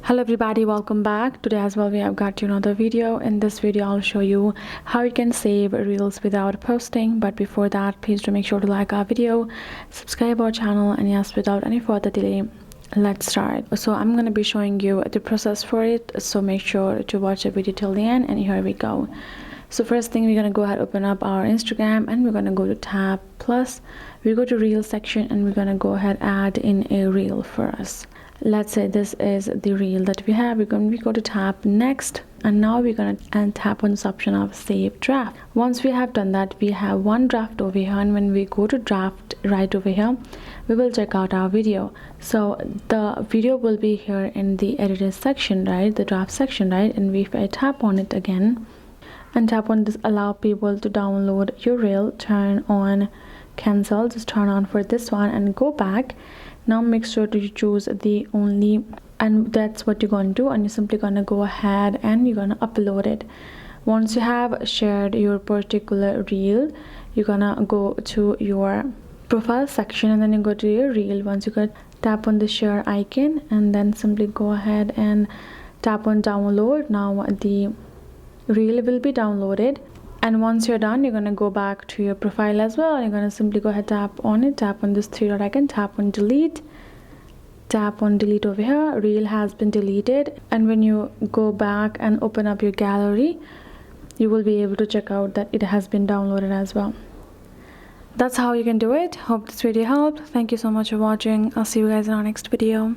Hello everybody, welcome back. Today as well we have got you another video. In this video I'll show you how you can save reels without posting, but before that please do make sure to like our video, subscribe our channel, and yes, without any further delay, let's start. So I'm going to be showing you the process for it, so make sure to watch the video till the end, and here we go. So first thing, we're going to go ahead, open up our Instagram, and we're going to go to tab plus, we go to reel section, and we're going to go ahead add in a reel for us. Let's say this is the reel that we have. We're going to go to tap next, and now we're going to tap on this option of save draft. Once we have done that, we have one draft over here, and when we go to draft right over here, we will check out our video. So the video will be here in the editor section, right, the draft section, right? And if I tap on it again and tap on this allow people to download your reel, turn on cancel, just turn on for this one and go back. Now make sure to choose the only, and that's what you're going to do, and you're simply going to go ahead and you're going to upload it. Once you have shared your particular reel, you're gonna go to your profile section, and then you go to your reel. Once you go tap on the share icon, and then simply go ahead and tap on download. Now the reel will be downloaded, and once you're done, you're going to go back to your profile as well, and you're going to simply go ahead, tap on it, tap on this three dot icon, tap on delete, tap on delete over here. Reel has been deleted, and when you go back and open up your gallery, you will be able to check out that it has been downloaded as well. That's how you can do it. Hope this video helped. Thank you so much for watching. I'll see you guys in our next video.